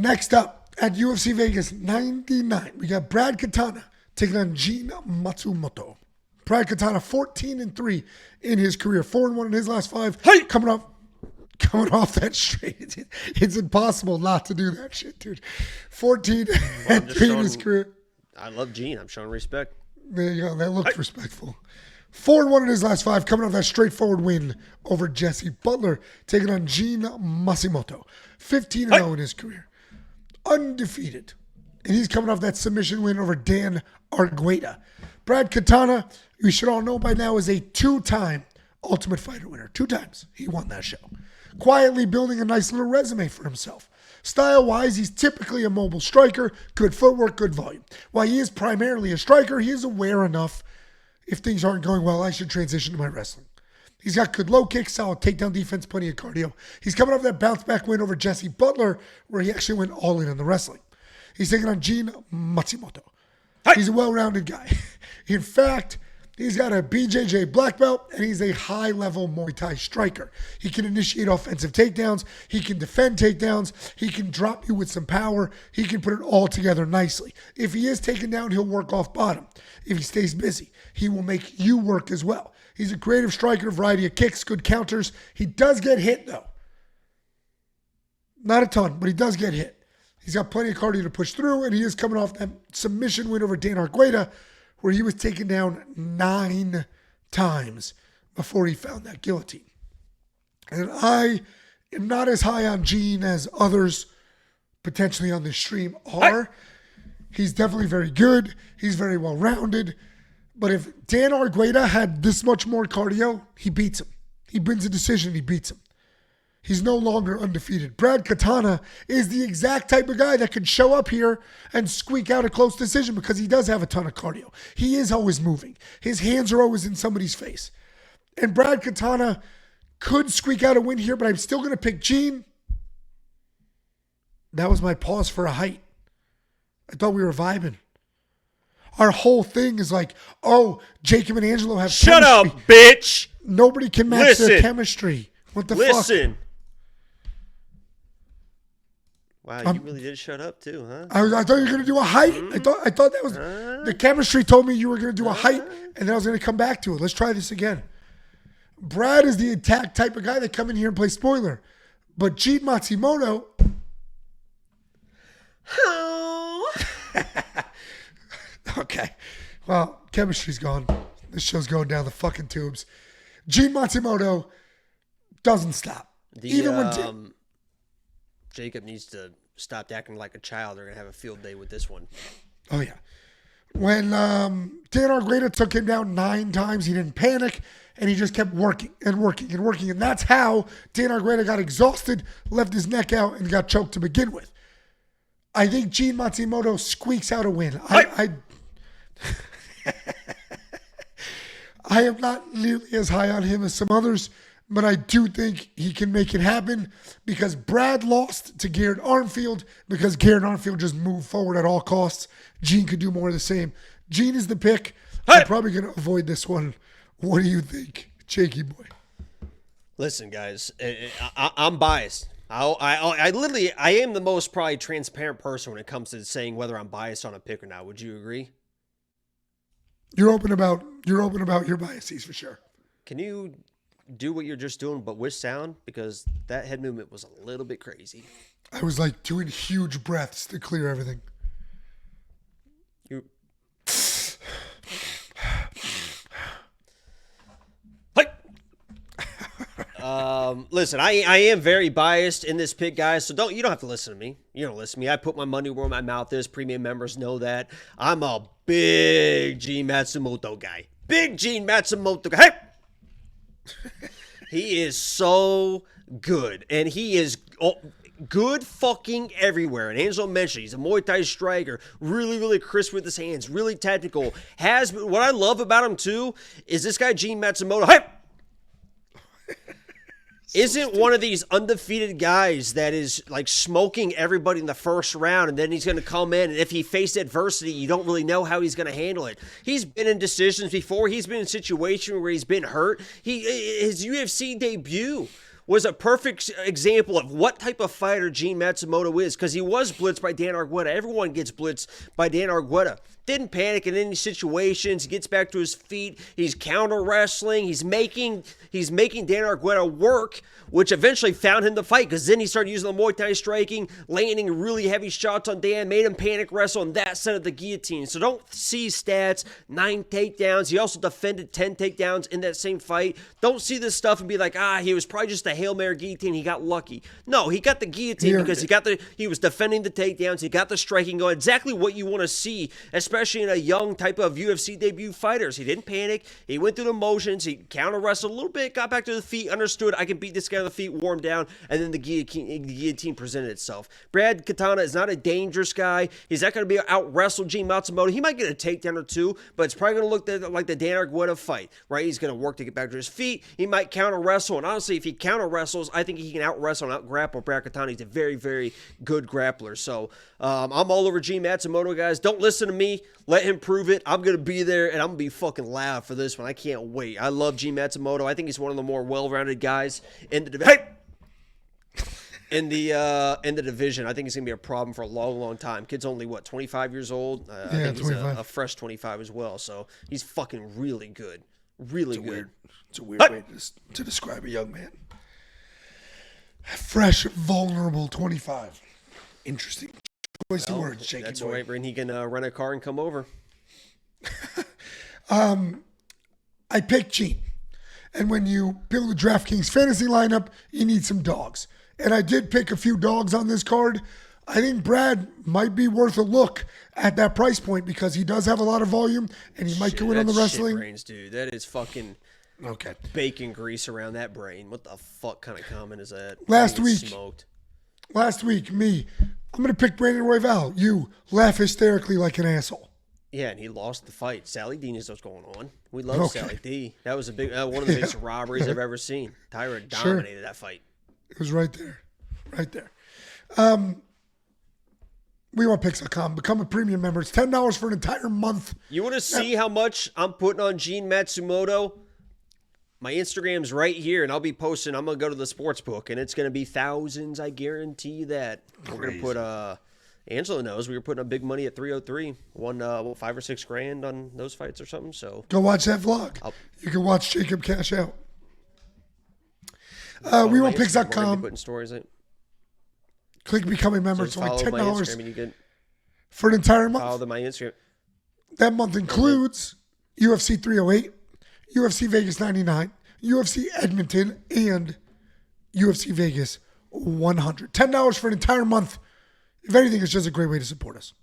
Next up at UFC Vegas 99, we got Brad Katona taking on Gene Matsumoto. Brad Katona 14-3 in his career, 4-1 in his last 5. Hey! Coming off that straight. It's impossible not to do that shit, dude. 14-3 in his career. I love Gene. I'm showing respect. There you go. That looked respectful. 4-1 in his last 5, coming off that straightforward win over Jesse Butler, taking on Gene Matsumoto. 15-0 in his career. Undefeated. And he's coming off that submission win over Dan Argueta. Brad Katona, we should all know by now, is a 2-time Ultimate Fighter winner. 2 times he won that show. Quietly building a nice little resume for himself. Style-wise, he's typically a mobile striker, good footwork, good volume. While he is primarily a striker, he is aware enough, if things aren't going well, I should transition to my wrestling. He's got good low kicks, solid takedown defense, plenty of cardio. He's coming off that bounce-back win over Jesse Butler, where he actually went all in on the wrestling. He's taking on Gene Matsumoto. He's a well-rounded guy. In fact, he's got a BJJ black belt, and he's a high-level Muay Thai striker. He can initiate offensive takedowns. He can defend takedowns. He can drop you with some power. He can put it all together nicely. If he is taken down, he'll work off bottom. If he stays busy, he will make you work as well. He's a creative striker, variety of kicks, good counters. He does get hit, though. Not a ton, but he does get hit. He's got plenty of cardio to push through, and he is coming off that submission win over Dan Argueta, where he was taken down 9 times before he found that guillotine. And I am not as high on Gene as others potentially on this stream are. He's definitely very good. He's very well-rounded. But if Dan Argueta had this much more cardio, he beats him. He brings a decision, he beats him. He's no longer undefeated. Brad Katona is the exact type of guy that can show up here and squeak out a close decision because he does have a ton of cardio. He is always moving. His hands are always in somebody's face. And Brad Katona could squeak out a win here, but I'm still going to pick Gene. That was my pause for a height. I thought we were vibing. Our whole thing is like, oh, Jacob and Angelo have chemistry. Shut up, bitch. Nobody can match their chemistry. What the fuck? Listen. Wow, you really did shut up too, huh? I thought you were going to do a height. I thought that was... The chemistry told me you were going to do a height, and then I was going to come back to it. Let's try this again. Brad is the attack type of guy that come in here and play spoiler. But Gene Matsumoto... Okay. Well, chemistry's gone. This show's going down the fucking tubes. Gene Matsumoto doesn't stop. Even when... Jacob needs to stop acting like a child. They're going to have a field day with this one. Oh, yeah. When Dan Argueta took him down 9 times, he didn't panic, and he just kept working and working and working. And that's how Dan Argueta got exhausted, left his neck out, and got choked to begin with. I think Gene Matsumoto squeaks out a win. I am not nearly as high on him as some others, but I do think he can make it happen because Brad lost to Garrett Armfield because Garrett Armfield just moved forward at all costs. Gene could do more of the same. Gene is the pick. I'm probably going to avoid this one. What do you think, Jakey boy? Listen, guys, I'm biased. I literally am the most probably transparent person when it comes to saying whether I'm biased on a pick or not. Would you agree? You're open about your biases for sure. Can you do what you're just doing, but with sound? Because that head movement was a little bit crazy. I was like doing huge breaths to clear everything. Listen, I am very biased in this pick, guys, so you don't have to listen to me. You don't listen to me. I put my money where my mouth is. Premium members know that. I'm a big Gene Matsumoto guy. Big Gene Matsumoto guy. Hey! He is so good, and he is good fucking everywhere. And Angelo mentioned he's a Muay Thai striker, really, really crisp with his hands, really technical. What I love about him, too, is this guy, Gene Matsumoto, hey! Isn't one of these undefeated guys that is like smoking everybody in the first round, and then he's going to come in, and if he faced adversity, you don't really know how he's going to handle it. He's been in decisions before. He's been in situations where he's been hurt. His UFC debut was a perfect example of what type of fighter Gene Matsumoto is, because he was blitzed by Dan Argueta. Everyone gets blitzed by Dan Argueta. Didn't panic in any situations. He gets back to his feet. He's counter wrestling. He's making Dan Argueta work, which eventually found him the fight, because then he started using the Muay Thai striking, landing really heavy shots on Dan, made him panic wrestle, and that set up the guillotine. So don't see stats, 9 takedowns. He also defended 10 takedowns in that same fight. Don't see this stuff and be like, he was probably just a Hail Mary guillotine. He got lucky. No, he got the guillotine because he was defending the takedowns. He got the striking going. Exactly what you want to see, especially in a young type of UFC debut fighters. He didn't panic. He went through the motions. He counter wrestled a little bit, got back to the feet, understood I can beat this guy on the feet, warm down, and then the guillotine presented itself. Brad Katona is not a dangerous guy. He's not going to be out wrestle Gene Matsumoto. He might get a takedown or two, but it's probably going to look like the Dan Argueta fight, right? He's going to work to get back to his feet. He might counter wrestle, and honestly, if he counter wrestles, I think he can out wrestle and out grapple Brad Katona. He's a very, very good grappler. So I'm all over Gene Matsumoto, guys. Don't listen to me. Let him prove it. I'm going to be there, and I'm going to be fucking loud for this one. I can't wait. I love Gene Matsumoto. I think he's one of the more well-rounded guys in the division. In the division. I think he's going to be a problem for a long, long time. Kid's only, 25 years old? I think he's a fresh 25 as well. So he's fucking really good. Really good. It's a weird way to describe a young man. Fresh, vulnerable 25. Interesting choice of words, Jakey. That's right, Bryn. He can rent a car and come over. I picked Gene. And when you build a DraftKings fantasy lineup, you need some dogs. And I did pick a few dogs on this card. I think Brad might be worth a look at that price point because he does have a lot of volume and he might go in on the wrestling. Brains, dude. That is fucking bacon grease around that brain. What the fuck kind of comment is that? Last week, me, I'm going to pick Brandon Royval. You laugh hysterically like an asshole. Yeah, and he lost the fight. Sally D knows what's going on. We love Sally D. That was a big one of the biggest robberies I've ever seen. Tyra dominated that fight. It was right there. Right there. WeWantPicks.com. Become a premium member. It's $10 for an entire month. You want to see how much I'm putting on Gene Matsumoto? My Instagram's right here, and I'll be posting. I'm going to go to the sportsbook, and it's going to be thousands. I guarantee you that. We're going to put, Angela knows we were putting up big money at 303. Won, $5 or $6 grand on those fights or something. So go watch that vlog. You can watch Jacob cash out. WeWantPicks.com. Putting stories in. Click become a member. It's only $10 for an entire month. Follow my Instagram. That month includes UFC 308, UFC Vegas 99, UFC Edmonton, and UFC Vegas 100. $10 for an entire month. If anything, it's just a great way to support us.